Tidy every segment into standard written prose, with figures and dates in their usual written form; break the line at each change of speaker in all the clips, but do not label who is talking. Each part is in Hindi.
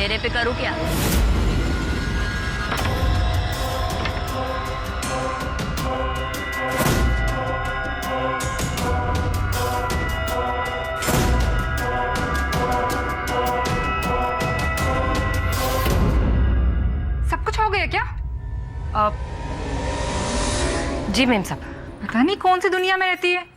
तेरे पे करूँ क्या?
सब कुछ हो गया क्या?
जी मैम साहब।
पता नहीं कौन सी दुनिया में रहती है।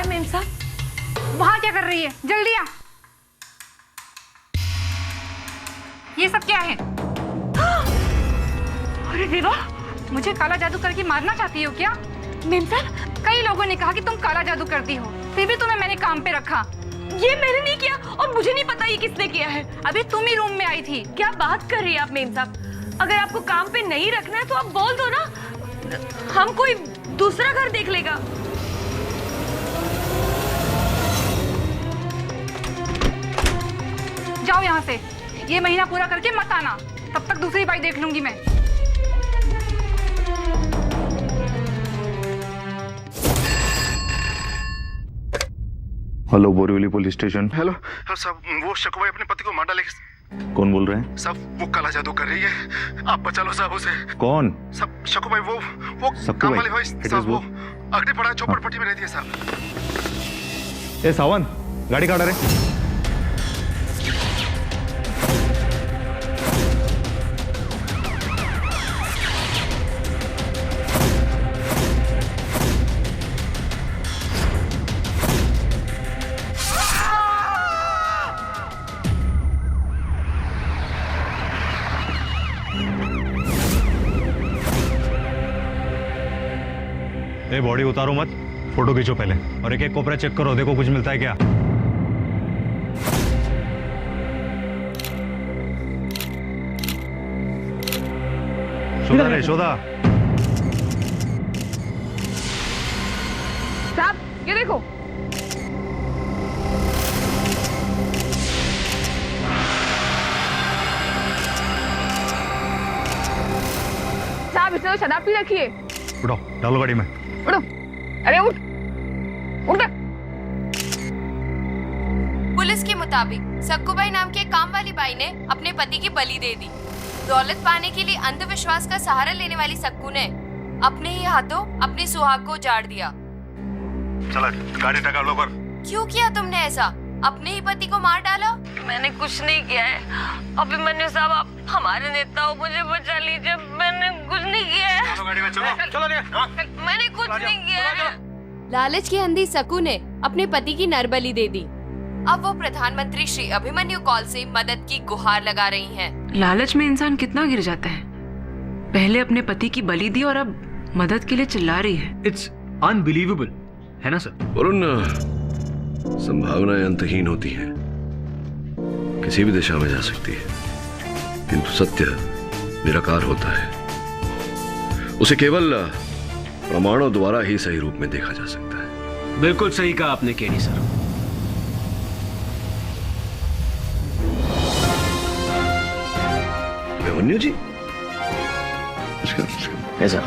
मैम साहब
वहां क्या कर रही है? जल्दी आ। ये सब क्या है? अरे देवा, मुझे काला जादू करके मारना चाहती हो क्या?
मैम साहब
कई लोगों ने कहा कि तुम काला जादू करती हो, फिर भी तुम्हें मैंने काम पे रखा।
ये मैंने नहीं किया और मुझे नहीं पता ये किसने किया है।
अभी तुम ही रूम में आई थी।
क्या बात कर रही है आप मैम साहब? अगर आपको काम पे नहीं रखना है तो आप बोल दो ना, हम कोई दूसरा घर देख लेगा।
जाओ यहाँ से, ये महीना पूरा करके मत आना, तब तक दूसरी बाई देख लूंगी मैं।
Hello, Borivali police station.
Hello साहब, वो शकु भाई अपने पति को मार डालेगी।
कौन बोल रहे हैं?
साहब वो काला जादू कर रही है, आप बचा लो साहब उसे।
कौन?
साहब शकु भाई, वो
शकु
काम
भाई?
वाली भाई
It is
साहब, वो
वो?
अग्नि पड़ा चौपड़पट्टी में रहती है साहब।
ए सावन, गाड़ी काट रहे।
ए बॉडी उतारो मत, फोटो खींचो पहले और एक एक कोपरा चेक करो, देखो कुछ मिलता है क्या। शोधा रे शोधा।
साहब ये देखो, साहब इसने तो शराब पी रखी है।
उठो, डालो गाड़ी में।
उठो, अरे उठ उठ।
पुलिस के मुताबिक सक्कूबाई नाम के काम वाली बाई ने अपने पति की बलि दे दी। दौलत पाने के लिए अंधविश्वास का सहारा लेने वाली सक्कू ने अपने ही हाथों अपनी सुहाग को उजाड़ दिया।
चला गाड़ी टका लो कर।
क्यों किया तुमने ऐसा? अपने ही पति को मार डाला?
मैंने कुछ नहीं किया है। अभिमन्यु साहब आप हमारे नेता हो, मुझे बचा लीजिए। मैंने कुछ नहीं किया है।
चलो गाड़ी में, चलो चलो
मैंने कुछ नहीं किया है।
लालच की अंधी सक्कू ने अपने पति की नरबली दे दी। अब वो प्रधानमंत्री श्री अभिमन्यु कॉल से मदद की गुहार लगा रही हैं।
लालच में इंसान कितना गिर जाता है। पहले अपने पति की बलि दी और अब मदद के लिए चिल्ला रही है।
इट्स अनबिलीवेबल, है ना सर?
वरुण, संभावनाएं अंतहीन होती हैं, किसी भी दिशा में जा सकती है, किंतु सत्य निराकार होता है। उसे केवल प्रमाणों द्वारा ही सही रूप में देखा जा सकता है।
बिल्कुल सही कहा आपने केडी सर।
अभिमन्यु जी,
ऐसा।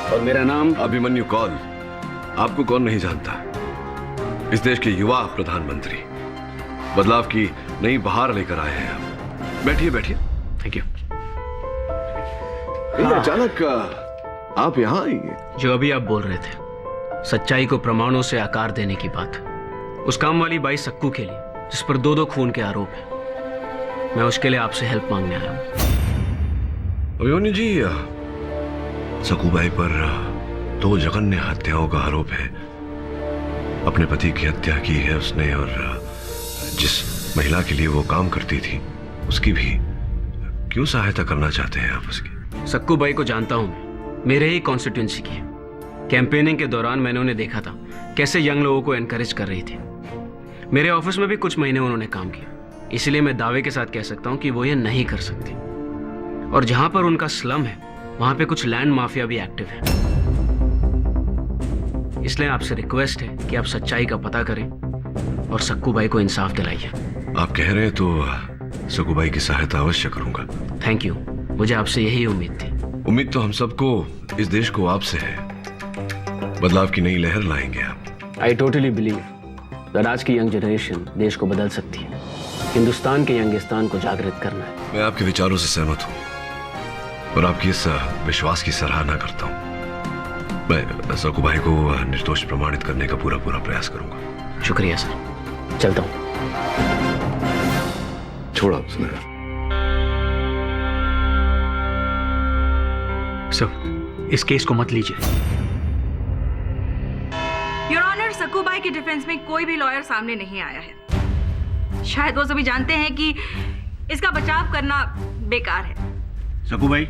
और मेरा नाम
अभिमन्यु कौल। आपको कौन नहीं जानता? इस देश के युवा प्रधानमंत्री, बदलाव की नई बहार लेकर आए हैं आप। बैठिए बैठिए।
Thank you.
अचानक आप यहाँ आइए।
जो अभी आप बोल रहे थे, सच्चाई को प्रमाणों से आकार देने की बात, उस काम वाली बाई सक्कू के लिए जिस पर दो खून के आरोप है, मैं उसके लिए आपसे हेल्प मांगने आया हूँ।
अभिमन्यु जी, सक्कूबाई पर 2 जघन्य हत्याओं का आरोप है। अपने पति की हत्या की है उसने और जिस महिला के लिए वो काम करती थी उसकी भी क्यों सहायता करना चाहते हैं आप उसकी?
सक्कू भाई को जानता हूं मैं, मेरे ही कॉन्स्टिट्यूंसी की है। कैंपेनिंग के दौरान मैंने उन्हें देखा था कैसे यंग लोगों को एनकरेज कर रही थी। मेरे ऑफिस में भी कुछ महीने उन्होंने काम किया, इसलिए मैं दावे के साथ कह सकता हूं कि वो ये नहीं कर सकती। और जहां पर उनका स्लम है वहां पे कुछ लैंड माफिया भी एक्टिव है। इसलिए आपसे रिक्वेस्ट है कि आप सच्चाई का पता करें और सक्कू भाई को इंसाफ दिलाइए।
आप कह रहे हैं तो सक्कू भाई की सहायता अवश्य करूंगा।
थैंक यू, मुझे आपसे यही उम्मीद थी।
उम्मीद तो हम सबको, इस देश को आपसे है। बदलाव की नई लहर लाएंगे आप।
आई टोटली बिलीव दैट आज की यंग जनरेशन देश को बदल सकती है। हिंदुस्तान के यंगिस्तान को जागृत करना है।
मैं आपके विचारों से सहमत हूं और आपकी इस विश्वास की सराहना करता हूं। मैं सक्कू भाई को निर्दोष प्रमाणित करने का पूरा प्रयास करूंगा।
शुक्रिया सर, चलता हूं।
छोड़ा उसने।
सर, इस केस को मत लीजिए।
योर ऑनर, सक्कू भाई के डिफेंस में कोई भी लॉयर सामने नहीं आया है। शायद वो सभी जानते हैं कि इसका बचाव करना बेकार है।
सक्कू भाई,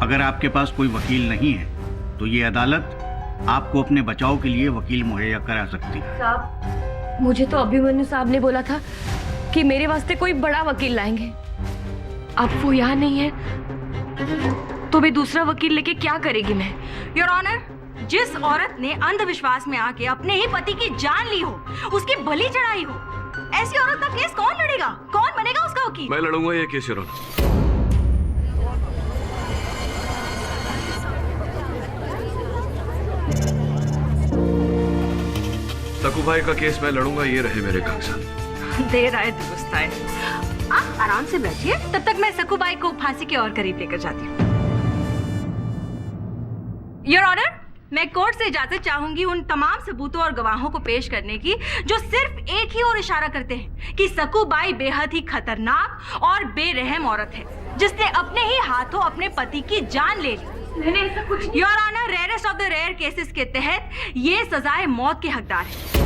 अगर आपके पास कोई वकील नहीं है तो ये अदालत आपको अपने बचाव के लिए वकील मुहैया करा सकती है।
साहब, मुझे तो अभिमन्यु साहब ने बोला था कि मेरे वास्ते कोई बड़ा वकील लाएंगे। अब वो यहाँ नहीं है तो भी दूसरा वकील लेके क्या करेगी मैं?
योर ऑनर, जिस औरत ने अंधविश्वास में आके अपने ही पति की जान ली हो, उसकी बलि चढ़ाई हो, ऐसी औरत का केस कौन लड़ेगा? कौन बनेगा उसका वकील?
मैं लड़ूंगा ये केस, योर ऑनर। सक्कू भाई का केस मैं लड़ूंगा, ये रहे मेरे कागजात।
देर आए दुरुस्त आए। आप आराम से बैठिए, तब तक मैं सक्कू भाई को फांसी के और करीब लेकर जाती हूँ। योर ऑनर, मैं कोर्ट से इजाजत चाहूंगी उन तमाम सबूतों और गवाहों को पेश करने की जो सिर्फ एक ही ओर इशारा करते हैं कि सक्कू बाई बेहद ही खतरनाक और बेरहम औरत है जिसने अपने ही हाथों अपने पति की जान ले ली।
मैंने ऐसा कुछ नहीं।
Your honour, rarest of the rare cases के तहत ये सजाए मौत के हकदार है।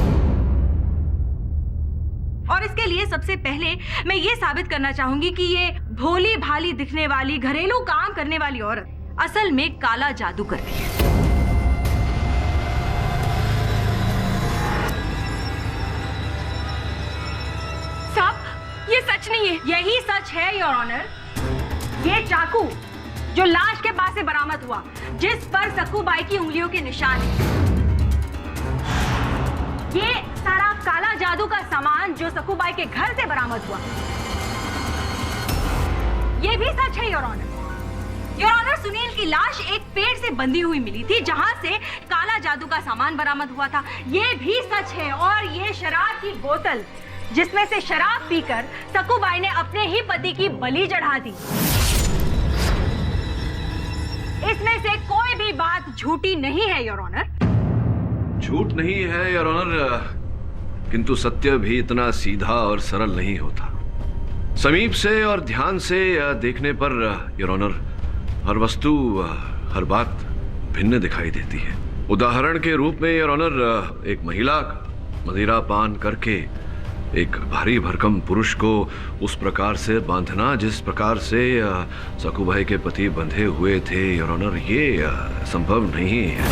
और इसके लिए सबसे पहले मैं ये साबित करना चाहूंगी कि ये भोली भाली दिखने वाली घरेलू काम करने वाली औरत असल में काला जादू करती है।
साहब, ये सच नहीं है।
यही सच है योर ऑनर। ये चाकू जो लाश के पास से बरामद हुआ, जिस पर सक्कू बाई की उंगलियों के निशान है, ये सारा काला जादू का सामान जो सक्कू बाई के घर से बरामद हुआ, ये भी सच है your honour. Your honour, Sunil की लाश एक पेड़ से बंधी हुई मिली थी जहां से काला जादू का सामान बरामद हुआ था, ये भी सच है। और ये शराब की बोतल जिसमें से शराब पीकर सक्कू बाई ने अपने ही पति की बलि चढ़ा दी, इसमें से कोई भी बात झूठी नहीं है योर ऑनर।
झूठ नहीं है योर ऑनर, किंतु सत्य भी इतना सीधा और सरल नहीं होता। समीप से और ध्यान से देखने पर योर ऑनर हर वस्तु, हर बात भिन्न दिखाई देती है। उदाहरण के रूप में योर ऑनर, एक महिला मदिरा पान करके एक भारी भरकम पुरुष को उस प्रकार से बांधना जिस प्रकार से सक्कू भाई के पति बंधे हुए थे योर ऑनर, ये संभव नहीं है।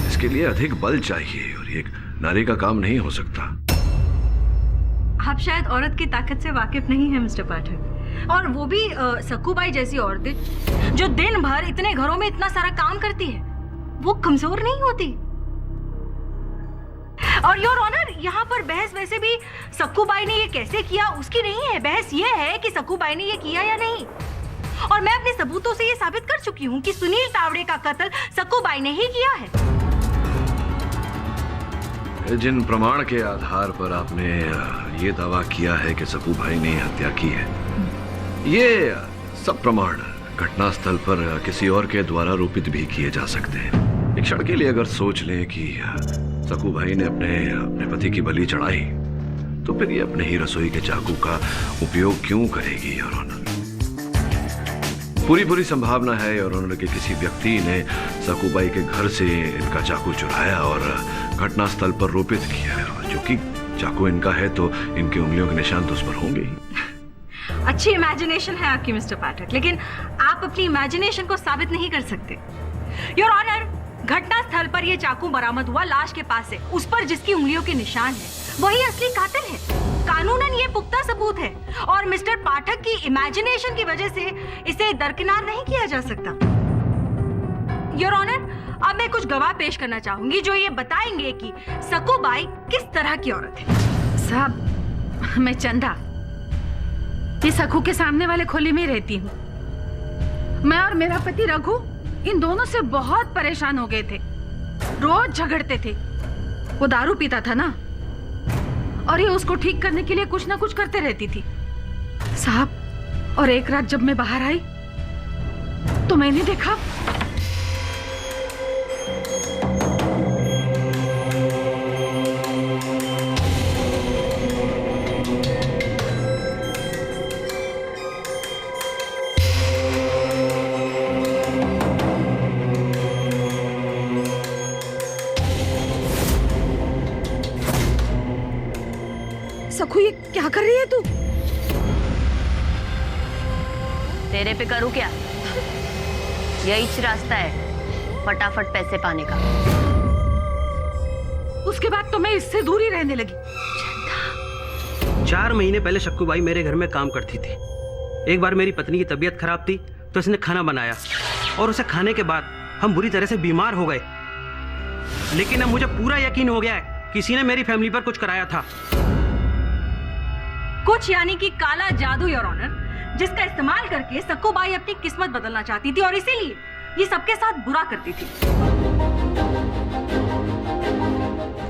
इसके लिए अधिक बल चाहिए और एक नारी का काम नहीं हो सकता।
आप शायद औरत की ताकत से वाकिफ नहीं है मिस्टर पाठक, और वो भी सक्कू बाई जैसी औरतें जो दिन भर इतने घरों में इतना सारा काम करती है, वो कमजोर नहीं होती। और योर ऑनर, यहाँ पर बहस वैसे भी सक्कू बाई ने ये कैसे किया उसकी नहीं है, बहस ये है कि सक्कू बाई ने ये किया या नहीं। और मैं अपने सबूतों से ये साबित कर चुकी हूँ कि सुनील तावड़े का कत्ल सक्कू बाई ने ही किया है।
जिन प्रमाण के आधार पर आपने ये दावा किया है कि सक्कू भाई ने हत्या की है, ये सब प्रमाण घटनास्थल पर किसी और के द्वारा रूपित भी किए जा सकते हैं। एक क्षण के लिए अगर सोच लें कि सक्कू भाई ने अपने पति की बलि चढ़ाई, तो फिर ये अपने ही रसोई के चाकू का उपयोग क्यों करेगी योर ऑनर? पूरी संभावना है योर ऑनर कि किसी व्यक्ति ने सक्कू बाई के घर से इनका चाकू चुराया और घटनास्थल पर रोपित किया है, और क्योंकि चाकू इनका है तो इनकी उंगलियों के निशान तो उस पर होंगे ही।
अच्छी इमेजिनेशन है आपकी मिस्टर पाठक, लेकिन आप अपनी इमेजिनेशन को साबित नहीं कर सकते। योर ऑनर, घटनास्थल पर यह चाकू बरामद हुआ लाश के पास से, उस पर जिसकी उंगलियों के निशान है वही असली कातिल है। कानूनन ये पुख्ता सबूत है और मिस्टर पाठक की इमेजिनेशन की वजह से इसे दरकिनार नहीं किया जा सकता। योर ऑनर, अब मैं कुछ गवाह पेश करना चाहूंगी जो ये बताएंगे कि सकूबाई किस तरह की औरत है।
साहब, मैं चंदा ये सखू के सामने वाले खोली में रहती हूँ। मैं और मेरा पति रघु इन दोनों से बहुत परेशान हो गए थे, रोज झगड़ते थे। वो दारू पीता था ना, और ये उसको ठीक करने के लिए कुछ ना कुछ करते रहती थी साहब। और एक रात जब मैं बाहर आई तो मैंने देखा
सखू, ये क्या कर रही है तू?
तेरे पे करूँ क्या? यही रास्ता है फटाफट पैसे पाने का।
उसके बाद तो मैं इससे दूर ही रहने लगी।
4 महीने पहले शक्कूबाई मेरे घर में काम करती थी। एक बार मेरी पत्नी की तबीयत खराब थी तो इसने खाना बनाया, और उसे खाने के बाद हम बुरी तरह से बीमार हो गए। लेकिन अब मुझे पूरा यकीन हो गया है किसी ने मेरी फैमिली पर कुछ कराया था।
कुछ यानी कि काला जादू, योर ऑनर, जिसका इस्तेमाल करके सक्कूबाई अपनी किस्मत बदलना चाहती थी और इसीलिए ये सबके साथ बुरा करती थी।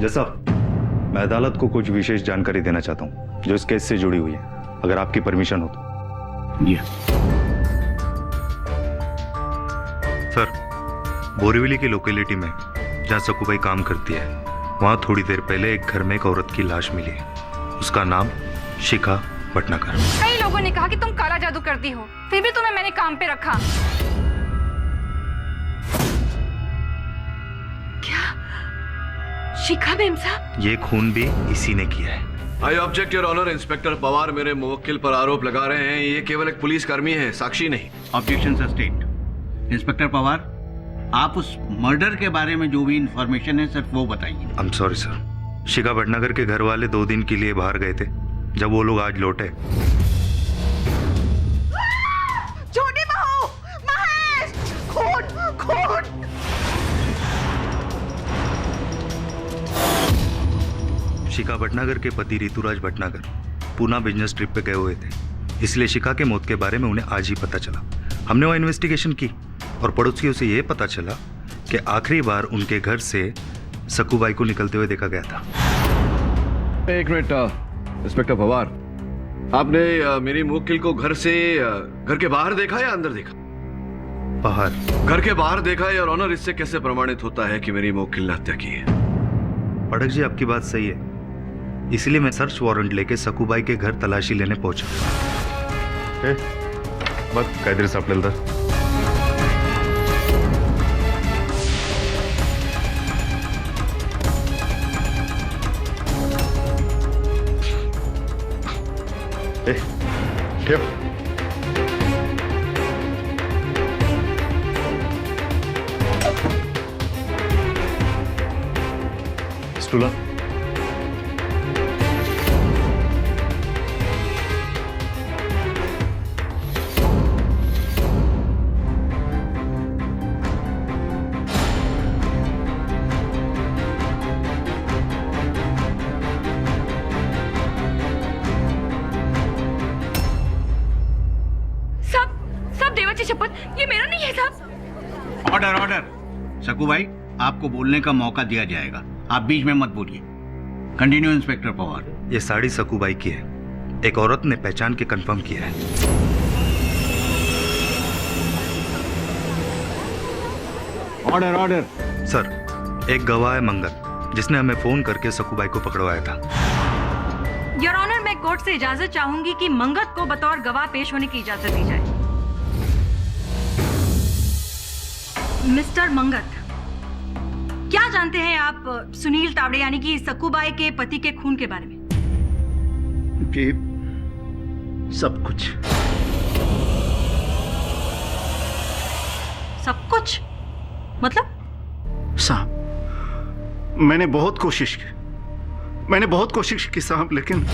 जैसा मैं अदालत को कुछ विशेष जानकारी देना चाहता हूँ जो इस केस से जुड़ी हुई है, अगर आपकी परमिशन हो तो।
जी
सर, बोरीवली की लोकेलिटी में जहाँ सकूबाई काम करती है वहाँ थोड़ी देर पहले एक घर में एक औरत की लाश मिली है। उसका नाम शिखा भटनागर।
कई लोगों ने कहा कि तुम काला जादू करती हो, फिर भी तुम्हें मैंने काम पे रखा।
क्या शिखा मैम साहब?
ये खून भी इसी ने किया है।
I object your honour. Inspector Pawar मेरे मुवक्किल पर आरोप लगा रहे हैं, ये केवल एक पुलिसकर्मी है, साक्षी नहीं।
Objection sustained. इंस्पेक्टर पवार, आप उस मर्डर के बारे में जो भी इंफॉर्मेशन है सिर्फ वो बताइए।
आई एम सॉरी सर, शिखा भटनागर के घर वाले 2 दिन के लिए बाहर गए थे। जब वो लोग आज लौटे,
छोटी बहू, महेश, खून, खून।
शिखा भटनागर के पति ऋतुराज भटनागर पूना बिजनेस ट्रिप पे गए हुए थे, इसलिए शिखा के मौत के बारे में उन्हें आज ही पता चला। हमने वहाँ इन्वेस्टिगेशन की और पड़ोसियों से ये पता चला कि आखिरी बार उनके घर से सकूबाई को निकलते हुए देखा गया था।
एक मिनट इंस्पेक्टर पवार, आपने मेरी मुवक्किल को घर के बाहर देखा या अंदर देखा?
बाहर।
घर के बाहर देखा है और ऑनर, इससे कैसे प्रमाणित होता है कि मेरी मुवक्किल ने हत्या की है?
पड़क जी, आपकी बात सही है, इसलिए मैं सर्च वारंट लेके सकूबाई के घर तलाशी लेने पहुंचा। बस कायदे से आपल्याला ठेव। स्टूला।
Order order. सकूबाई, आपको बोलने का मौका दिया जाएगा, आप बीच में मत बोलिए। Continue inspector Pawar.
ये साड़ी सकूबाई की है, एक औरत ने पहचान के कंफर्म किया है।
Order order.
सर, एक गवाह है मंगल, जिसने हमें फोन करके सकूबाई को पकड़वाया था।
योर ऑनर, मैं कोर्ट से इजाजत चाहूंगी कि मंगत को बतौर गवाह पेश होने की इजाजत दी जाए। मिस्टर मंगत, क्या जानते हैं आप सुनील तावड़े यानी कि सक्कूबाई के पति के खून के बारे में?
कि सब कुछ।
सब कुछ मतलब?
साहब, मैंने बहुत कोशिश की साहब, लेकिन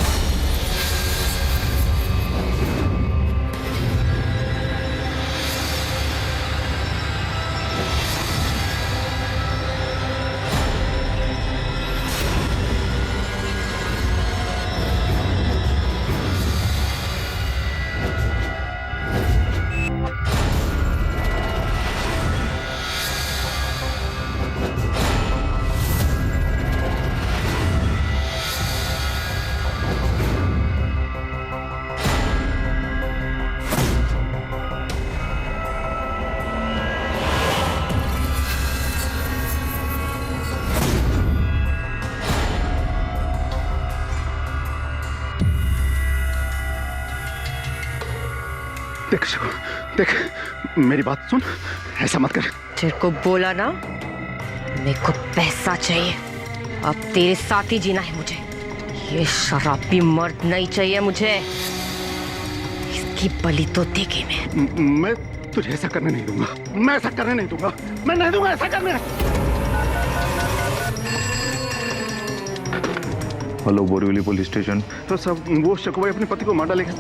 देख, मेरी बात सुन, ऐसा मत कर।
तेरे को बोला ना, मेरे को पैसा चाहिए। अब तेरे साथ ही जीना है मुझे। ये शराबी मर्द नहीं चाहिए मुझे। इसकी बलि तो देगी
मैं तुझे ऐसा करने नहीं दूंगा। मैं ऐसा करने नहीं दूंगा। मैं नहीं दूंगा ऐसा करने।
Hello, Borivali police station.
तो सब वो शकुबाई अपने पति को मार डालेगा।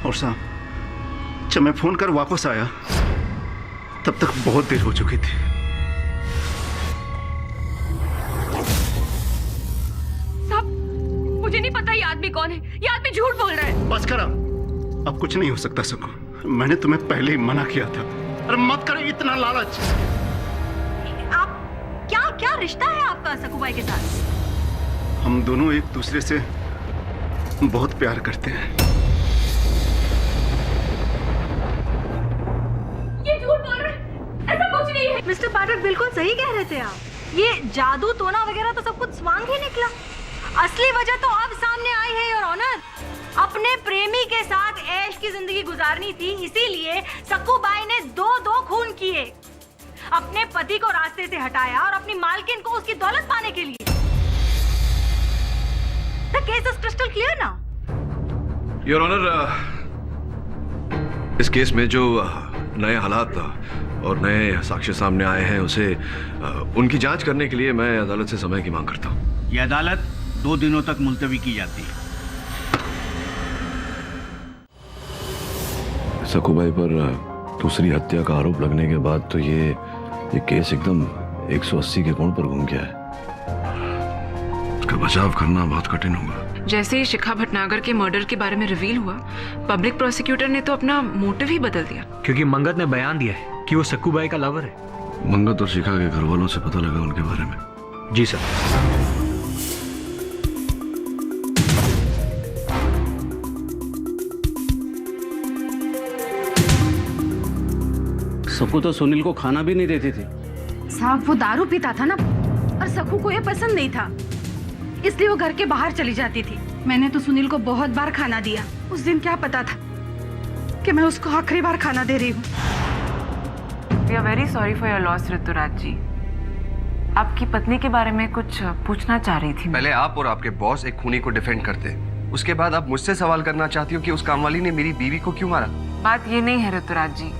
और साहब, जब मैं फोन कर वापस आया तब तक बहुत देर हो चुकी थी।
साहब, मुझे नहीं पता ये आदमी कौन है। ये आदमी झूठ बोल रहा है।
बस कर अब कुछ नहीं हो सकता सकू। मैंने तुम्हें पहले ही मना किया था। अरे मत करो इतना लालच।
आप क्या रिश्ता है आपका सक्कूबाई के साथ?
हम दोनों एक दूसरे से बहुत प्यार करते हैं।
मिस्टर पाठक बिल्कुल सही कह रहे थे आप। ये जादू टोना वगैरह तो सब कुछ स्वांग ही निकला। असली वजह तो अब सामने आई है योर ऑनर। अपने प्रेमी के साथ ऐश की जिंदगी गुजारनी थी, इसीलिए सक्कूबाई ने दो खून किए। अपने पति को रास्ते से हटाया और अपनी मालकिन को उसकी दौलत पाने के लिए। The case is crystal clear now.
Your honour, इस केस में जो नए हालात और नए साक्ष्य सामने आए हैं, उसे उनकी जांच करने के लिए मैं अदालत से समय की मांग करता हूं।
यह अदालत 2 दिनों तक मुलतवी की जाती है।
सक्कूबाई पर दूसरी हत्या का आरोप लगने के बाद तो ये केस एकदम 180 के कोण पर घूम गया है। इसका बचाव करना बहुत कठिन होगा।
जैसे ही शिखा भटनागर के मर्डर के बारे में रिवील हुआ, पब्लिक प्रोसिक्यूटर ने तो अपना मोटिव ही बदल दिया।
क्योंकि मंगत ने बयान दिया है कि वो सक्कूबाई का लवर है।
मंगत और शिखा के घर वालों से पता लगा उनके बारे में?
जी सर।
सक्कू तो सुनील को खाना भी नहीं देती थी।
साहब, वो दारू पीता था ना, और सक्कू को ये पसंद नहीं था, इसलिए वो घर के बाहर चली जाती थी। मैंने तो सुनील को बहुत बार खाना दिया। उस दिन क्या पता था कि मैं उसको आखिरी बार खाना दे रही हूँ।
We are very sorry for your loss, Rituraj जी। आपकी पत्नी के बारे में कुछ पूछना चाह रही थी।
पहले आप और आपके बॉस एक खूनी को डिफेंड करते, उसके बाद आप मुझसे सवाल करना चाहती हो कि उस कामवाली ने मेरी बीवी को क्यों मारा।
बात ये नहीं है ऋतुराज जी,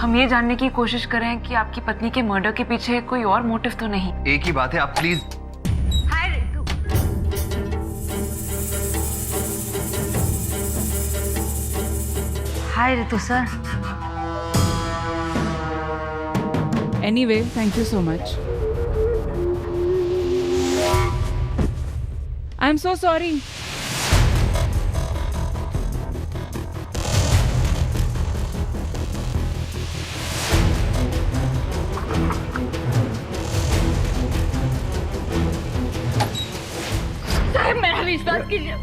हम ये जानने की कोशिश कर रहे हैं कि आपकी पत्नी के मर्डर के पीछे कोई और मोटिव तो नहीं।
एक ही बात है, आप please.
Hi Ritu sir.
Anyway, thank you so much. I'm so sorry.
साहब, मेरा विश्वास कीजिए।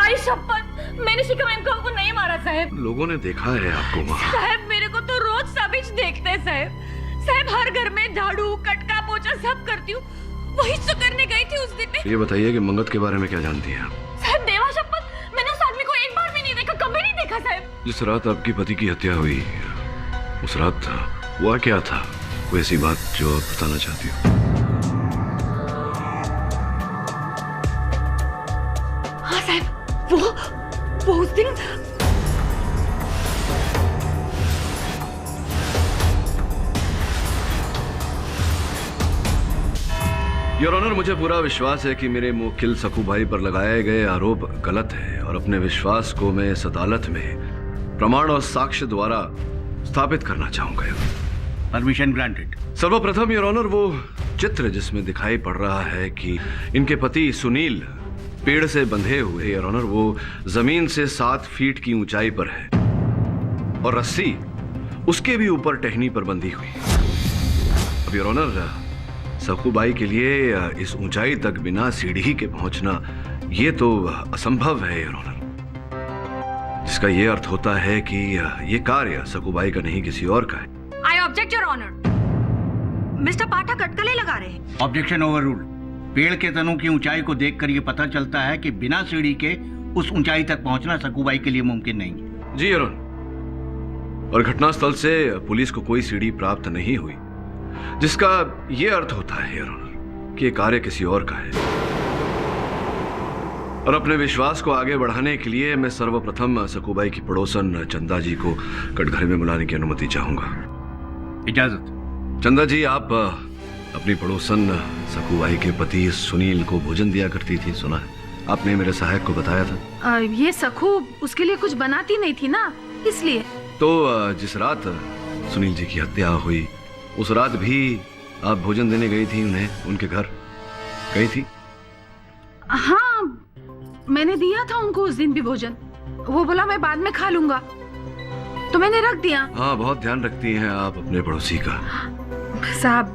आई शपथ, मैंने शिखा मैम को हमको नहीं मारा साहब।
लोगों ने देखा है आपको वहाँ।
साहब, मेरे को तो रोज सबिच देखते हैं साहब। साहब, हर घर में झाड़ू कटका पोछा सब करती हूँ, वही तो करने गई थी उस दिन में।
ये बताइए कि मंगत के बारे में क्या जानती हैं आप?
साहब, देवा शपथ, मैंने उस आदमी को एक बार भी नहीं देखा, कभी नहीं देखा साहब।
जिस रात आपके पति की हत्या हुई, उस रात हुआ क्या था? कोई ऐसी बात जो आप बताना चाहती हो?
हाँ साहब, वो उस दिन
योर ऑनर, मुझे पूरा विश्वास है कि मेरे मुवक्किल सकू भाई पर लगाए गए आरोप गलत है और अपने विश्वास को मैं इस अदालत में प्रमाण और साक्ष्य द्वारा स्थापित करना चाहूंगा।
Permission granted.
सर्वप्रथम योर ऑनर, वो चित्र जिसमें दिखाई पड़ रहा है कि इनके पति सुनील पेड़ से बंधे हुए, योर ऑनर, वो जमीन से 7 फीट की ऊंचाई पर है और रस्सी उसके भी ऊपर टहनी पर बंधी हुई। अब योर ऑनर, सकूबाई के लिए इस ऊंचाई तक बिना सीढ़ी के पहुंचना ये तो असंभव है योर ऑनर, जिसका ये अर्थ होता है कि ये कार्य सकूबाई का नहीं किसी और का है।
I object your honour. Mister Pathak अटकलें लगा रहे हैं।
Objection overruled. पेड़ के तनों की ऊंचाई को देखकर ये पता चलता है कि बिना सीढ़ी के उस ऊंचाई तक पहुंचना सकूबाई के लिए मुमकिन नहीं है।
जी योर ऑनर, और घटनास्थल से पुलिस को कोई सीढ़ी प्राप्त नहीं हुई, जिसका यह अर्थ होता है योर ऑनर कि यह कार्य किसी और का है। और अपने विश्वास को आगे बढ़ाने के लिए मैं सर्वप्रथम सकूबाई की पड़ोसन चंदा जी को कटघरे में बुलाने की अनुमति चाहूंगा।
इजाजत।
चंदा जी, आप अपनी पड़ोसन सकूबाई के पति सुनील को भोजन दिया करती थी, सुना है? आपने मेरे सहायक को बताया था।
ये सखू उसके लिए कुछ बनाती नहीं थी ना, इसलिए।
तो जिस रात सुनील जी की हत्या हुई, उस रात भी आप भोजन देने गई थी उन्हें, उनके घर गई थी?
हाँ, मैंने दिया था उनको उस दिन भी भोजन। वो बोला मैं बाद में खा लूंगा, तो मैंने रख दिया।
हाँ, बहुत ध्यान रखती हैं आप अपने पड़ोसी का।
साहब,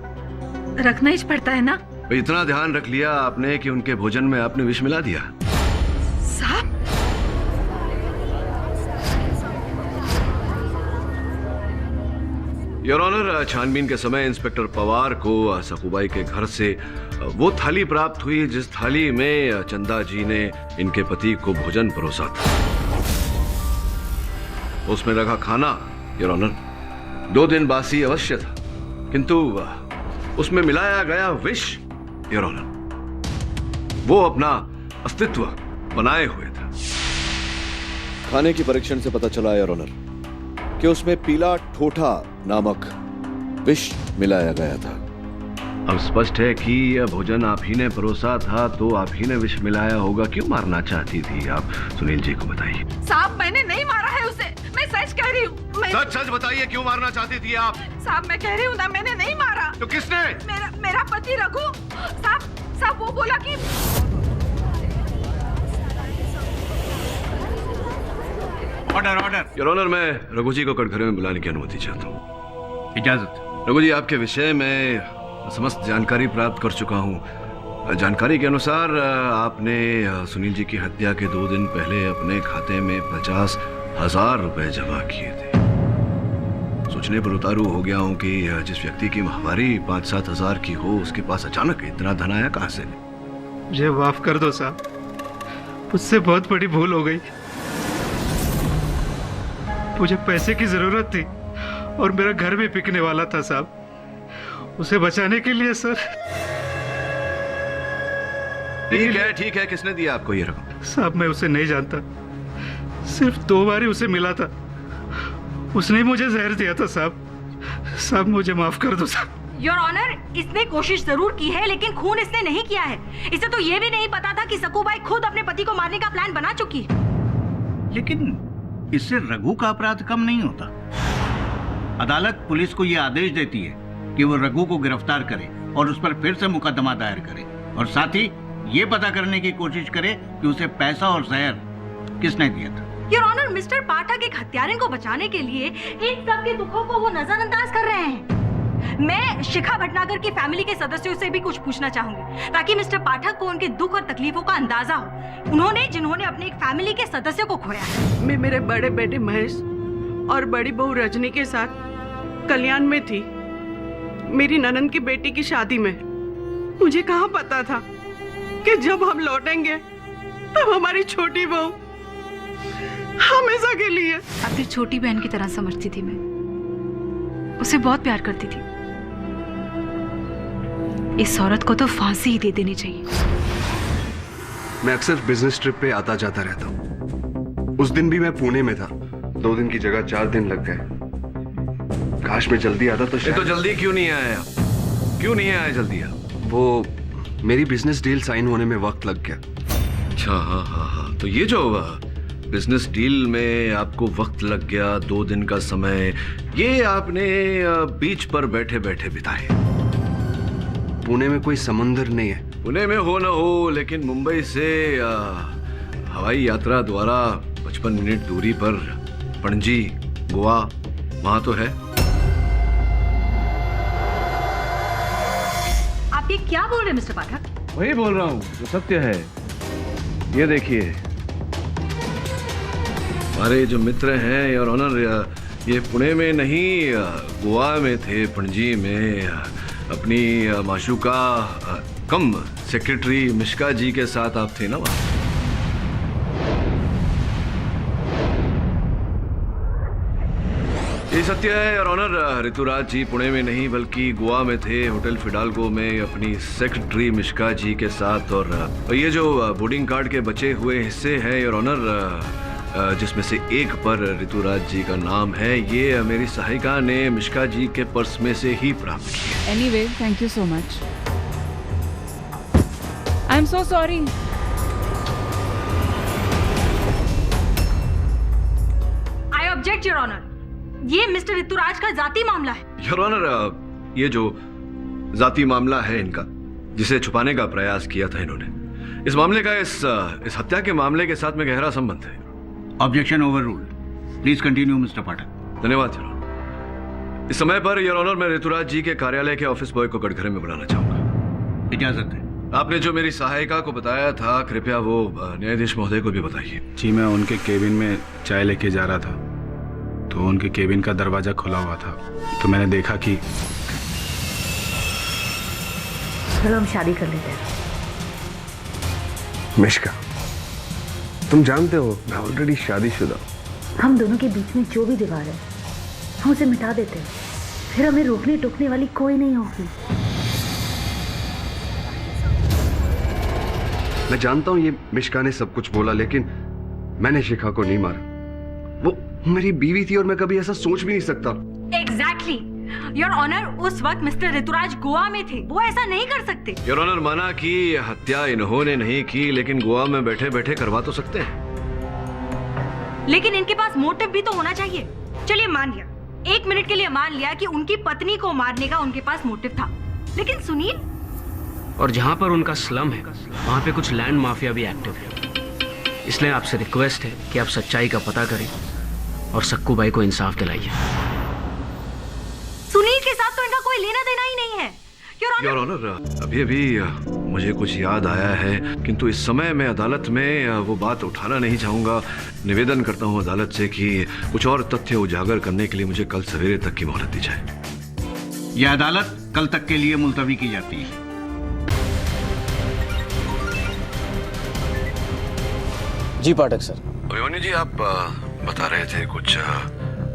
रखना ही पड़ता है ना।
इतना ध्यान रख लिया आपने कि उनके भोजन में आपने विष मिला दिया।
साहब,
योर ऑनर, छानबीन के समय इंस्पेक्टर पवार को सकूबाई के घर से वो थाली प्राप्त हुई जिस थाली में चंदा जी ने इनके पति को भोजन परोसा था। उसमें रखा खाना योर ऑनर 2 दिन बासी अवश्य था, किंतु उसमें मिलाया गया विष योर ऑनर वो अपना अस्तित्व बनाए हुए था।
खाने की परीक्षण से पता चला योर ऑनर कि उसमें पीला ठोठा नामक विष मिलाया गया था।
अब स्पष्ट है कि यह भोजन आप ही ने परोसा था, तो आप ही ने विष मिलाया होगा। क्यों मारना चाहती थी आप? सुनील जी को बताइए।
साहब, मैंने नहीं मारा है उसे, मैं सच कह रही हूँ।
सच सच बताइए, क्यों मारना चाहती थी आप?
साहब, मैं कह रही हूँ ना, मैंने नहीं मारा।
तो किसने?
मेरा पति रघु। साहब वो बोला कि
ऑर्डर।
योर ऑनर, मैं रघु जी को कटघरे में बुलाने की अनुमति चाहता हूँ।
इजाजत।
रघु जी, आपके विषय में समस्त जानकारी प्राप्त कर चुका हूँ। जानकारी के अनुसार आपने सुनील जी की हत्या के 2 दिन पहले अपने खाते में 50,000 रुपए जमा किए थे। सोचने पर उतारू हो गया हूँ कि जिस व्यक्ति की माहवारी 5-7 हजार की हो, उसके पास अचानक इतना धन आया कहाँ से?
मुझे माफ कर दो साहब, मुझसे बहुत बड़ी भूल हो गई। मुझे पैसे की जरूरत थी और मेरा घर भी बिकने वाला था साहब। उसे बचाने के लिए सर।
ठीक है, किसने दिया आपको ये रकम?
साहब, मैं उसे नहीं जानता, सिर्फ 2 बार ही उसे मिला था। उसने ही मुझे जहर दिया था साहब, मुझे माफ कर दो साहब।
योर ऑनर, इसने कोशिश जरूर की है, लेकिन खून इसने नहीं किया है। इसे तो ये भी नहीं पता था कि सकूबाई खुद अपने पति को मारने का प्लान बना चुकी है।
लेकिन इससे रघु का अपराध कम नहीं होता। अदालत पुलिस को यह आदेश देती है कि वो रघु को गिरफ्तार करे और उस पर फिर से मुकदमा दायर करे, और साथ ही ये पता करने की कोशिश करे कि उसे पैसा और जहर किसने दिया था।
योर ऑनर, मिस्टर पाठक एक हत्यारे को बचाने के लिए इन सब के दुखों को वो नजरअंदाज कर रहे हैं। मैं शिखा भटनागर की फैमिली के सदस्यों से भी कुछ पूछना चाहूंगी, ताकि मिस्टर पाठक को उनके दुख और तकलीफों का अंदाजा हो, जिन्होंने अपने एक फैमिली के सदस्य को खोया है।
मैं मेरे बड़े बेटे महेश और बड़ी बहू रजनी के साथ कल्याण में थी, मेरी ननंद की बेटी की शादी में। मुझे कहाँ पता था कि जब हम लौटेंगे तब हमारी छोटी बहू हमेशा के लिए।
अब फिर छोटी बहन की तरह समझती थी मैं, उसे बहुत प्यार करती थी। इस औरत को तो फांसी ही दे देनी चाहिए।
मैं अक्सर बिजनेस ट्रिप पे आता जाता रहता हूँ। उस दिन भी मैं पुणे में था। 2 दिन की जगह 4 दिन लग गए। काश मैं जल्दी आता तो शायद।
तो जल्दी क्यों नहीं आया? क्यों नहीं आया जल्दी आप?
वो मेरी बिजनेस डील साइन होने में वक्त लग गया।
अच्छा, हाँ हाँ हाँ, तो ये जो बिजनेस डील में आपको वक्त लग गया, 2 दिन का समय, ये आपने बीच पर बैठे बैठे बिताए।
पुणे में कोई समंदर नहीं है।
पुणे में हो ना हो, लेकिन मुंबई से हवाई यात्रा द्वारा 55 मिनट दूरी पर पणजी, गोवा, वहां तो है।
आप ये क्या बोल रहे हैं मिस्टर पाठक?
वही बोल रहा हूँ जो सत्य है। ये देखिए, हमारे जो मित्र हैं योर ऑनर, ये पुणे में नहीं गोवा में थे, पणजी में अपनी माशूका कम सेक्रेटरी मिश्का जी के साथ आप थे ना वहां। ये सत्य है योर ऑनर, ऋतुराज जी पुणे में नहीं बल्कि गोवा में थे, होटल फिडाल्गो में अपनी सेक्रेटरी मिश्का जी के साथ। और ये जो बोर्डिंग कार्ड के बचे हुए हिस्से हैं योर ऑनर, जिसमें से एक पर ऋतुराज जी का नाम है, ये मेरी सहायिका ने मिश्का जी के पर्स में से ही प्राप्त किया।
Anyway, thank you so much. I'm so sorry.
I object, Your Honor. ये मिस्टर ऋतुराज का जाती मामला है।
योर ऑनर, ये जो जाती मामला है इनका, जिसे छुपाने का प्रयास किया था इन्होंने, इस मामले का इस हत्या के मामले के साथ में गहरा संबंध है।
Objection overruled. Please continue Mister Pathak.
धन्यवाद योर ऑनर। इस समय पर योर ऑनर मैं ऋतुराज जी के कार्यालय के ऑफिस बॉय को कटघरे में बुलाना चाहूंगा।
इजाजत है।
आपने जो मेरी सहायिका को बताया था, कृपया वो न्यायाधीश महोदय को भी बताइए।
जी, मैं उनके केबिन में चाय लेके जा रहा था, तो उनके केबिन का दरवाजा खुला हुआ था, तो मैंने देखा कि।
चलो हम शादी कर लेते हैं।
मिश्का, तुम जानते हो मैं ऑलरेडी शादीशुदा।
हम दोनों के बीच में जो भी दीवार है, हम उसे मिटा देते हैं, फिर हमें रोकने टोकने वाली कोई नहीं होगी।
मैं जानता हूं ये मिश्का ने सब कुछ बोला, लेकिन मैंने शिखा को नहीं मारा। वो मेरी बीवी थी और मैं कभी ऐसा सोच भी नहीं सकता।
Exactly. योर ऑनर, उस वक्त मिस्टर ऋतुराज गोवा में थे, वो ऐसा नहीं कर सकते।
योर ऑनर, माना कि हत्या इन्होंने नहीं की, लेकिन गोवा में बैठे बैठे करवा तो सकते हैं।
लेकिन इनके पास मोटिव भी तो होना चाहिए। चलिए मान लिया, 1 मिनट के लिए मान लिया कि उनकी पत्नी को मारने का उनके पास मोटिव था, लेकिन सुनील।
और जहां पर उनका स्लम है, वहां पे कुछ लैंड माफिया भी एक्टिव है। इसलिए आपसे रिक्वेस्ट है कि आप सच्चाई का पता करें और सक्कू भाई को इंसाफ दिलाइए।
सुनील के साथ तो इनका कोई लेना देना ही नहीं है।
योर ऑनर, अभी अभी मुझे कुछ याद आया है, किंतु इस समय मैं अदालत में वो बात उठाना नहीं चाहूंगा। निवेदन करता हूं अदालत से कि कुछ और तथ्य उजागर करने के लिए मुझे कल सवेरे तक की मोहलत दी जाए।
यह अदालत कल तक के लिए मुलतवी की जाती है।
जी पाठक सर।
अभिमन्यु जी, आप बता रहे थे कुछ।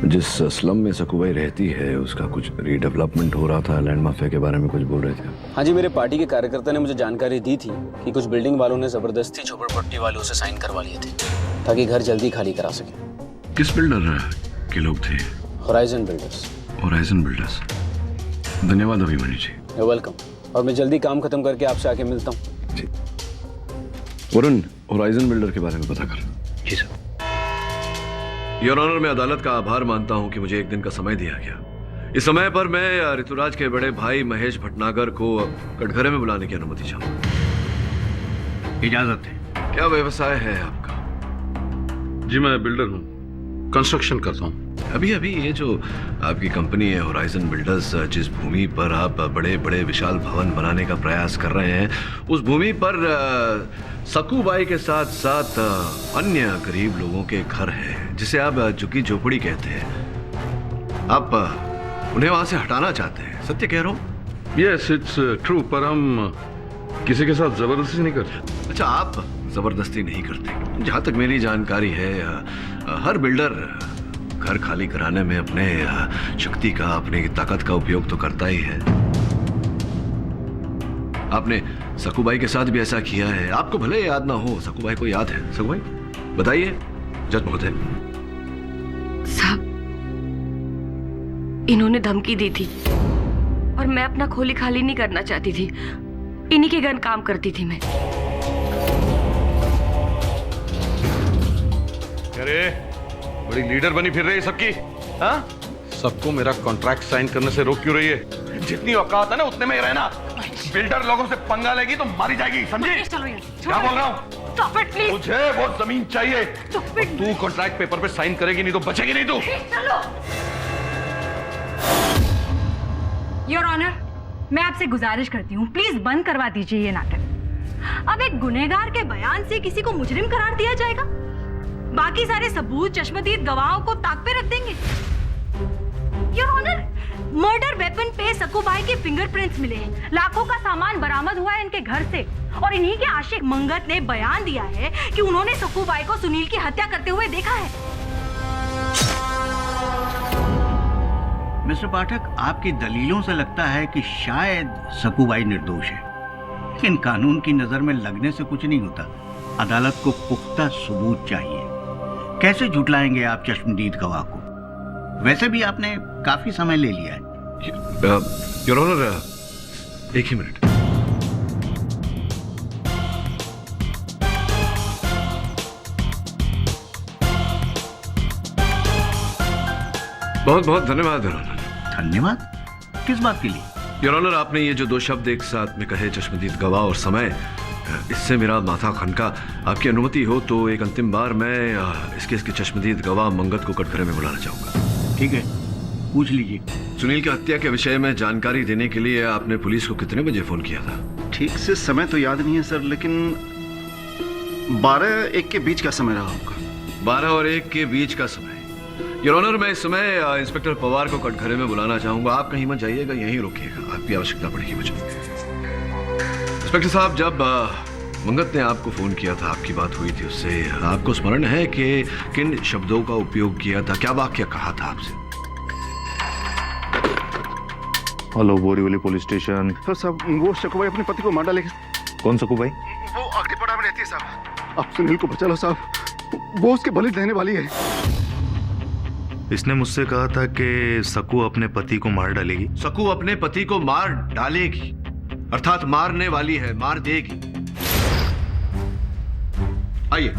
जिस स्लम में सकूबाई रहती है उसका कुछ रीडेवलपमेंट हो रहा था, लैंड माफिया के बारे में कुछ बोल रहे थे।
हाँ जी, मेरे पार्टी के कार्यकर्ता ने मुझे जानकारी दी थी कि कुछ बिल्डिंग वालों ने जबरदस्ती झोपड़पट्टी वालों से साइन करवा लिए थे ताकि घर जल्दी खाली करा सके।
किस बिल्डर के लोग थे?
Horizon builders.
Horizon builders. धन्यवाद अभिमन्यु जी।
You welcome. और मैं जल्दी काम खत्म करके आपसे आके मिलता हूँ।
जी।
वरुण, होराइजन बिल्डर के बारे में पता कर।
जी सर। योर ऑनर, मैं अदालत का आभार मानता हूं कि मुझे 1 दिन का समय दिया गया। इस समय पर मैं ऋतुराज के बड़े भाई महेश भटनागर को कटघरे में बुलाने की अनुमति चाहूंगा।
इजाजत है।
क्या व्यवसाय है आपका?
जी, मैं बिल्डर हूँ, कंस्ट्रक्शन करता हूँ।
अभी अभी ये जो आपकी कंपनी है होराइजन बिल्डर्स, जिस भूमि पर आप बड़े बड़े विशाल भवन बनाने का प्रयास कर रहे हैं, उस भूमि पर सकूबाई के साथ साथ अन्य गरीब लोगों के घर हैं, जिसे आप झुग्गी झोपड़ी कहते हैं। आप उन्हें वहां से हटाना चाहते हैं, सत्य कह रहा हूँ?
यस, इट्स ट्रू, पर हम किसी के साथ जबरदस्ती नहीं करते।
अच्छा, आप जबरदस्ती नहीं करते। जहां तक मेरी जानकारी है, हर बिल्डर घर खाली कराने में अपने शक्ति का, अपनी ताकत का उपयोग तो करता ही है। आपने सकूबाई के साथ भी ऐसा किया है। आपको भले याद ना हो, सकूबाई को याद है। सकूबाई बताइए जज महोदय।
साहब, इन्होंने धमकी दी थी और मैं अपना खोली खाली नहीं करना चाहती थी। इन्हीं के घर काम करती थी मैं।
अरे बड़ी लीडर बनी फिर रही है सबकी। हाँ, सबको मेरा कॉन्ट्रैक्ट साइन करने से रोक क्यों रही है? जितनी औकात है ना उतने में ही रहना। बिल्डर लोगों से पंगा लेगी तो मारी जाएगी, समझी? क्या बोल रहा हूँ? मुझे वो जमीन चाहिए। तू कॉन्ट्रैक्ट पेपर पे साइन करेगी नहीं तो बचेगी नहीं तू।
योर ऑनर, मैं आपसे गुजारिश करती हूँ, प्लीज बंद करवा दीजिए ये नाटक। अब एक गुनहगार के बयान से किसी को मुजरिम करार दिया जाएगा? बाकी सारे सबूत, चश्मदीद गवाहों को ताक पे रख देंगे। योर ऑनर, मर्डर वेपन पे सकूबाई के फिंगरप्रिंट्स मिले हैं। लाखों का सामान बरामद हुआ है इनके घर से और इन्हीं के आशिक मंगत ने बयान दिया है कि उन्होंने सकूबाई को सुनील की हत्या करते हुए देखा है।
मिस्टर पाठक, आपकी दलीलों से लगता है कि शायद सकूबाई निर्दोष है, लेकिन कानून की नजर में लगने से कुछ नहीं होता। अदालत को पुख्ता सबूत चाहिए। कैसे झुटलाएंगे आप चश्मदीद गवाह को? वैसे भी आपने काफी समय ले लिया है।
योर ऑनर, एक ही मिनट। बहुत बहुत धन्यवाद योर ऑनर।
धन्यवाद? किस बात के लिए?
योर ऑनर, आपने ये जो दो शब्द एक साथ में कहे, चश्मदीद गवाह और समय, इससे मेरा माथा खनका। आपकी अनुमति हो तो एक अंतिम बार मैं इस केस के चश्मदीद गवाह मंगत को कटघरे में बुलाना चाहूंगा।
ठीक है, पूछ लीजिए।
सुनील की हत्या के विषय में जानकारी देने के लिए आपने पुलिस को कितने बजे फोन किया था?
ठीक से समय तो याद नहीं है सर, लेकिन 12-1 के बीच का समय रहा होगा।
12 और 1 के बीच का समय। योर ऑनर, मैं इस समय इंस्पेक्टर पवार को कटघरे में बुलाना चाहूंगा। आप कहीं मत जाइएगा, यहीं रुकिएगा, आपकी आवश्यकता पड़ेगी मुझे। इंस्पेक्टर साहब, जब मंगत ने आपको फोन किया था, आपकी बात हुई थी उससे, आपको स्मरण है कि किन शब्दों का उपयोग किया था? क्या वाक्य कहा था आपसे?
Hello, Borivali police station.
Sir साहब, वो सकूबाई अपने पति को मार डालेगी।
कौन सकूबाई?
वो अग्निपड़ा में रहती है साहब। आप सुनील को बचा लो साहब, वो उसके बलि देने वाली है।
इसने मुझसे कहा था कि सकू अपने पति को मार डालेगी।
सकू अपने पति को मार डालेगी, अर्थात मारने वाली है, मार देगी। आइए।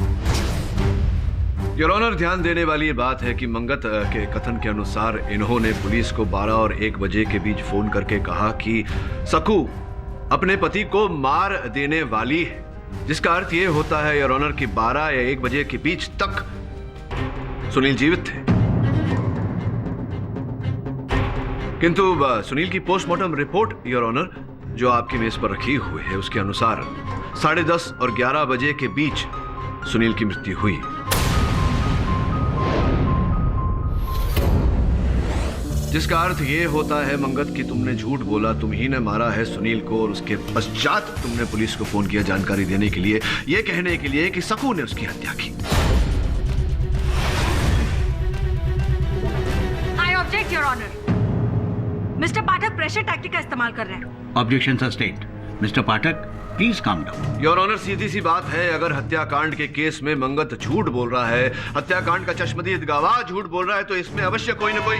योर ऑनर, ध्यान देने वाली बात है कि मंगत के कथन के अनुसार इन्होंने पुलिस को 12 और 1 बजे के बीच फोन करके कहा कि सकू अपने पति को मार देने वाली है, जिसका अर्थ यह होता है योर ऑनर कि 12 या 1 बजे के बीच तक सुनील जीवित थे। किंतु सुनील की पोस्टमार्टम रिपोर्ट योर ऑनर, जो आपकी मेज पर रखी हुई है, उसके अनुसार 10:30 और 11 बजे के बीच सुनील की मृत्यु हुई। जिसका अर्थ यह होता है मंगत कि तुमने झूठ बोला, तुम ही ने मारा है सुनील को, और उसके पश्चात तुमने पुलिस को फोन किया जानकारी देने के लिए, यह कहने के लिए कि सकू ने उसकी हत्या की।
I object your honour. Mister Pathak pressure tactic का इस्तेमाल कर रहे हैं।
Objection sustained. Mister Pathak, please calm down.
Your honour, सीधी सी बात है, अगर हत्याकांड के केस में मंगत झूठ बोल रहा है, हत्याकांड का चश्मदीद गवाह झूठ बोल रहा है, तो इसमें अवश्य कोई ना कोई।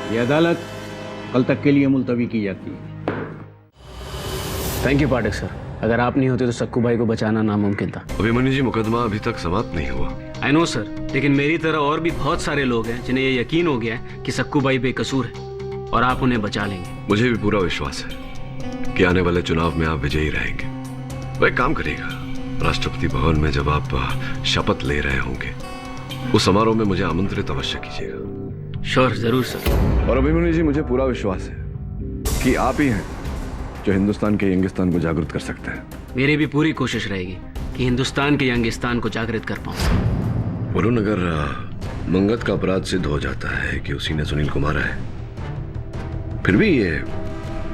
ये अदालत कल तक के लिए मुलतवी की जाती है।
थैंक यू पाठक सर, अगर आप नहीं होते तो सक्कू भाई को बचाना नामुमकिन था।
अभिमन्यु जी, मुकदमा अभी तक समाप्त नहीं हुआ।
आई नो सर, लेकिन मेरी तरह और भी बहुत सारे लोग हैं जिन्हें ये यकीन हो गया है कि सक्कू भाई बेकसूर है और आप उन्हें बचा लेंगे।
मुझे भी पूरा विश्वास है कि आने वाले चुनाव में आप विजयी रहेंगे। वह एक काम करिएगा, राष्ट्रपति भवन में जब आप शपथ ले रहे होंगे, उस समारोह में मुझे आमंत्रित अवश्य कीजिएगा।
श्योर, जरूर सर।
और अभिमन्यु जी, मुझे पूरा विश्वास है कि आप ही हैं जो हिंदुस्तान के यंगिस्तान को जागृत कर सकते हैं।
मेरी भी पूरी कोशिश रहेगी कि हिंदुस्तान के यंगिस्तान को जागृत कर पाऊं।
वरुण, अगर मंगत का अपराध सिद्ध हो जाता है कि उसी ने सुनील को मारा है, फिर भी ये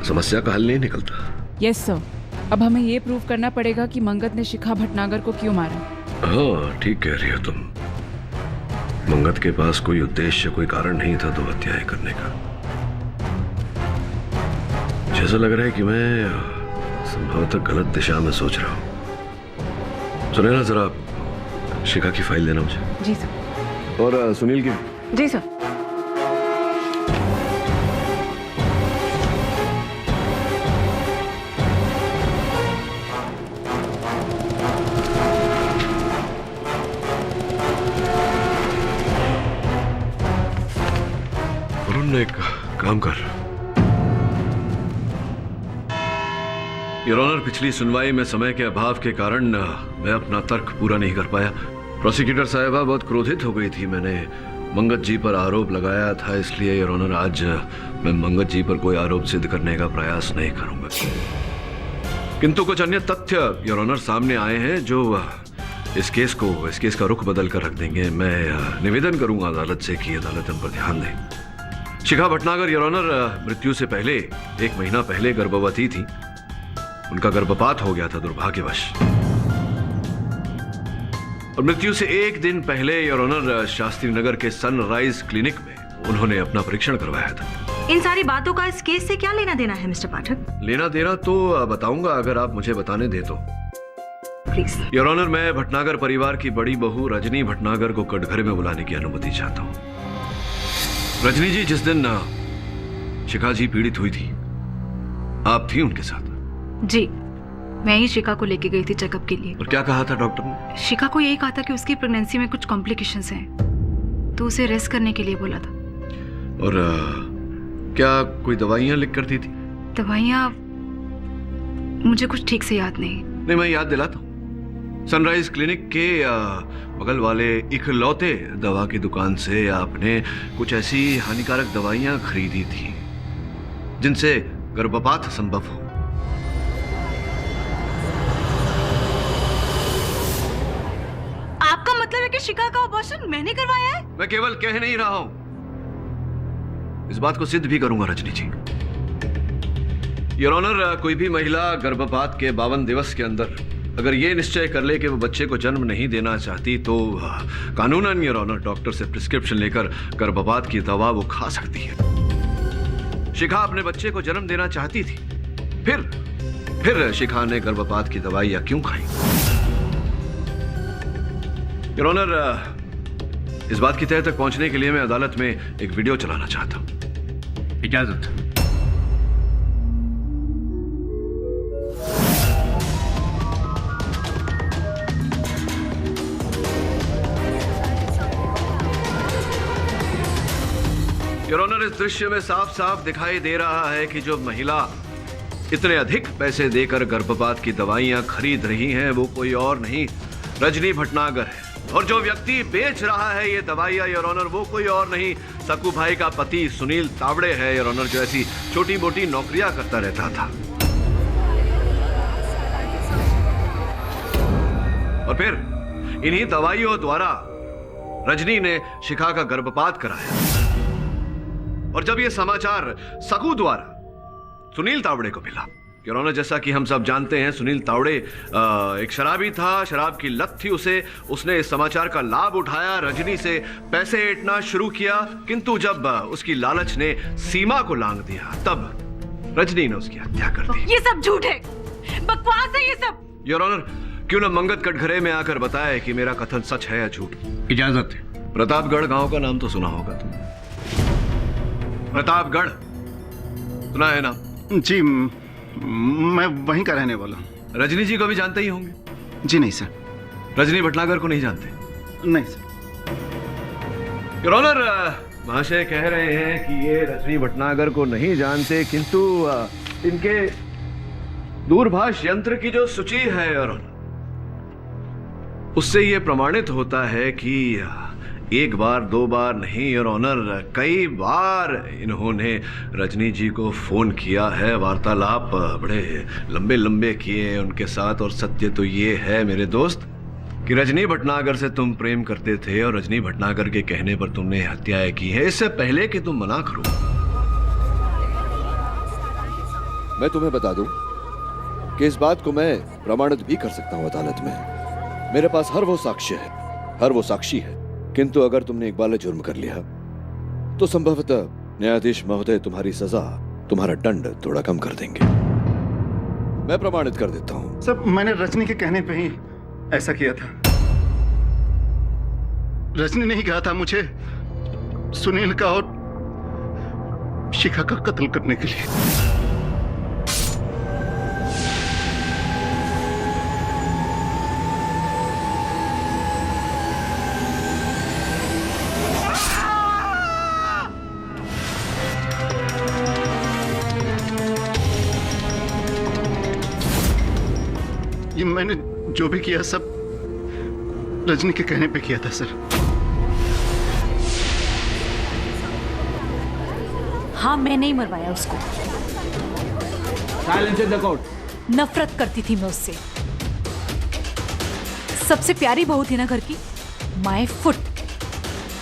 समस्या का हल नहीं निकलता।
यस सर, अब हमें ये प्रूव करना पड़ेगा कि मंगत ने शिखा भटनागर को क्यों मारा।
हाँ, ठीक कह रही हो तुम। मंगत के पास कोई उद्देश्य, कोई कारण नहीं था दो हत्याएं करने का। जैसा लग रहा है कि मैं संभवतः गलत दिशा में सोच रहा हूँ। सुने ना, जरा शिखा की फाइल देना मुझे।
जी सर।
और सुनील की।
जी सर।
वरुण, एक काम कर। योर ऑनर, पिछली सुनवाई में समय के अभाव के कारण मैं अपना तर्क पूरा नहीं कर पाया। प्रोसिक्यूटर साहिबा बहुत क्रोधित हो गई थी। मैंने मंगत जी पर आरोप लगाया था, इसलिए योर ऑनर आज मैं मंगत जी पर कोई आरोप सिद्ध करने का प्रयास नहीं करूंगा। किंतु कुछ अन्य तथ्य योर ऑनर सामने आए हैं जो इस केस का रुख बदल कर रख देंगे। मैं निवेदन करूंगा अदालत से कि अदालत इन पर ध्यान दे। शिखा भटनागर योर ऑनर मृत्यु से पहले 1 महीना पहले गर्भवती थी। उनका गर्भपात हो गया था दुर्भाग्यवश, और मृत्यु से 1 दिन पहले योर ऑनर शास्त्री नगर के सनराइज क्लिनिक में उन्होंने अपना परीक्षण करवाया था।
इन सारी बातों का इस केस से क्या लेना देना है मिस्टर पाठक?
लेना देना तो बताऊंगा अगर आप मुझे बताने दे तो।
प्लीज।
योर ऑनर, मैं भटनागर परिवार की बड़ी बहू रजनी भटनागर को कटघरे में बुलाने की अनुमति चाहता हूँ। रजनी जी, जिस दिन शिखा जी पीड़ित हुई थी, आप थी उनके साथ?
जी, मैं ही शिखा को लेके गई थी चेकअप के लिए।
और क्या कहा था डॉक्टर ने?
शिखा को यही कहा था कि उसकी प्रेगनेंसी में कुछ कॉम्प्लिकेशंस हैं, तो उसे रेस्ट करने के लिए बोला था।
और क्या कोई दवाइयां लिख कर दी थी?
दवाइयाँ मुझे कुछ ठीक से याद नहीं।
नहीं, मैं याद दिलाता हूँ। सनराइज क्लिनिक के बगल वाले इकलौते दवा की दुकान से आपने कुछ ऐसी हानिकारक दवाइयां खरीदी थी जिनसे गर्भपात संभव हो।
आपका मतलब है कि शिखा का अबॉर्शन मैंने करवाया है?
मैं केवल कह नहीं रहा हूं, इस बात को सिद्ध भी करूंगा रजनी जी। योर ऑनर, कोई भी महिला गर्भपात के 52 दिवस के अंदर अगर ये निश्चय कर ले कि वो बच्चे को जन्म नहीं देना चाहती तो कानूनन योर ऑनर डॉक्टर से प्रिस्क्रिप्शन लेकर गर्भपात की दवा वो खा सकती है। शिखा अपने बच्चे को जन्म देना चाहती थी, फिर शिखा ने गर्भपात की दवाइयां क्यों खाई? योर ऑनर, इस बात की तह तक पहुंचने के लिए मैं अदालत में एक वीडियो चलाना चाहता हूं।
इजाजत।
योर ऑनर, इस दृश्य में साफ साफ दिखाई दे रहा है कि जो महिला इतने अधिक पैसे देकर गर्भपात की दवाइयां खरीद रही हैं वो कोई और नहीं, रजनी भटनागर है। और जो व्यक्ति बेच रहा है ये दवाइयां योर ऑनर वो कोई और नहीं, सकू भाई का पति सुनील तावड़े है योर ऑनर, जो ऐसी छोटी मोटी नौकरियां करता रहता था। और फिर इन्हीं दवाइयों द्वारा रजनी ने शिखा का गर्भपात कराया। और जब यह समाचार सकू द्वारा सुनील तावड़े को मिला, योर ऑनर, जैसा कि हम सब जानते हैं सुनील तावड़े एक शराबी था, शराब की लत थी उसे। उसने इस समाचार का लाभ उठाया, रजनी से पैसे ऐंठना शुरू किया, किंतु जब उसकी लालच ने सीमा को लांघ दिया तब रजनी ने उसकी हत्या कर दी।
ये सब झूठ है, बकवास है ये सब।
योर ऑनर, क्यों न मंगत कटघरे में आकर बताए कि मेरा कथन सच है या झूठ?
इजाजत है।
प्रतापगढ़ गांव का नाम तो सुना होगा तुम? प्रतापगढ़ सुना है ना?
जी, मैं वहीं का रहने वाला हूँ।
रजनी जी को भी जानते ही होंगे?
जी नहीं सर।
रजनी भटनागर को नहीं जानते?
नहीं सर।
योर ऑनर, महाशय कह रहे हैं कि ये रजनी भटनागर को नहीं जानते, किंतु इनके दूरभाष यंत्र की जो सूची है योर ऑनर, उससे ये प्रमाणित होता है कि एक बार दो बार नहीं योर ऑनर, कई बार इन्होंने रजनी जी को फोन किया है, वार्तालाप बड़े लंबे लंबे किए उनके साथ। और सत्य तो ये है मेरे दोस्त कि रजनी भटनागर से तुम प्रेम करते थे और रजनी भटनागर के कहने पर तुमने हत्याएं की है, इससे पहले कि तुम मना करो।
मैं तुम्हें बता दूं, कि इस बात को मैं प्रमाणित भी कर सकता हूं अदालत में। मेरे पास हर वो साक्ष्य है, हर वो साक्षी है। किंतु अगर तुमने इकबाल ने जुर्म कर लिया तो संभवतः न्यायाधीश महोदय तुम्हारी सजा, तुम्हारा दंड थोड़ा कम कर देंगे। मैं प्रमाणित कर देता हूं।
सब मैंने रजनी के कहने पे ही ऐसा किया था। रजनी ने ही कहा था मुझे सुनील का और शिखा का कत्ल करने के लिए। ये मैंने जो भी किया सब रजनी के कहने पे किया था सर।
हाँ, मैं नहीं मरवाया उसको।
Silence in the court.
नफरत करती थी मैं उससे। सबसे प्यारी बहू थी ना घर की, माय फुट।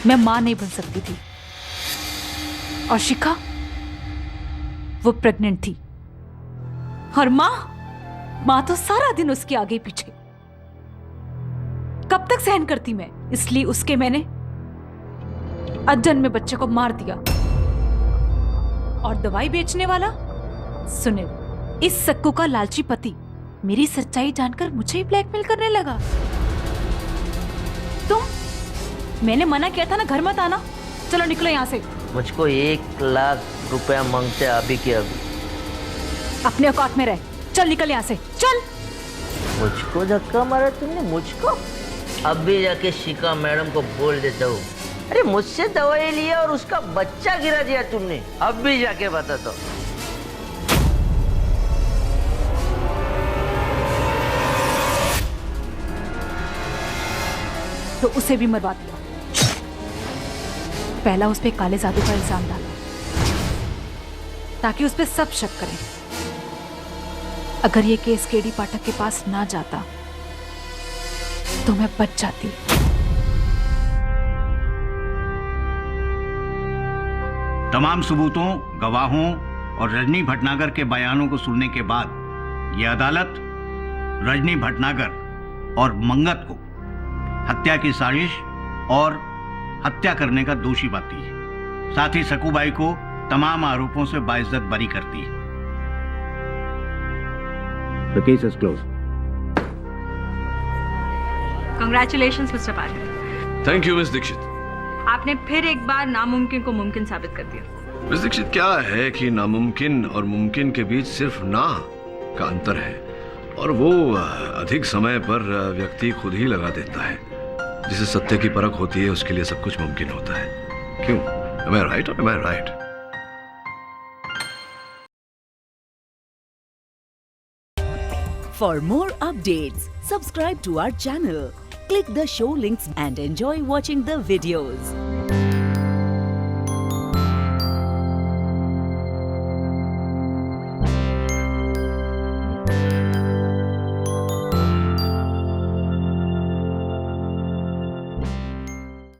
मैं मां नहीं बन सकती थी। और शिखा, वो प्रेग्नेंट थी। और मां तो सारा दिन उसके आगे पीछे। कब तक सहन करती मैं? इसलिए उसके मैंने अजन्मे बच्चे को मार दिया। और दवाई बेचने वाला सुनील, इस सक्कू का लालची पति, मेरी सच्चाई जानकर मुझे ही ब्लैकमेल करने लगा। मैंने मना किया था ना, घर मत आना। चलो निकलो यहाँ से।
मुझको 1 लाख रुपया मांगते अभी के अभी।
अपने औकात में रह। चल निकल यहाँ से, चल।
मुझको धक्का मारा तुमने? मुझको? अब भी जाके शिखा मैडम को बोल देता हूँ। अरे मुझसे दवाई लिया और उसका बच्चा गिरा दिया तुमने। अब भी जाके बताता हूँ।
तो उसे भी मरवा दिया। पहला उस पे काले जादू का इल्जाम डाला ताकि उस पे सब शक करें। अगर ये केस केडी पाठक के पास ना जाता तो मैं बच जाती।
तमाम सबूतों, गवाहों और रजनी भटनागर के बयानों को सुनने के बाद यह अदालत रजनी भटनागर और मंगत को हत्या की साजिश और हत्या करने का दोषी पाती है। साथ ही सकूबाई को तमाम आरोपों से बाइज्जत बरी करती है। The case is closed.
Congratulations, Mr. Pathak.
Thank you miss Dikshit.
आपने फिर एक बार नामुमकिन को मुमकिन साबित कर दिया।
मिस दीक्षित, क्या है कि नामुमकिन और मुमकिन के बीच सिर्फ ना का अंतर है, और वो अधिक समय पर व्यक्ति खुद ही लगा देता है। जिसे सत्य की परख होती है उसके लिए सब कुछ मुमकिन होता है। क्यों? Am I right or am I right?
For more updates, subscribe to our channel, click the show links and enjoy watching the videos.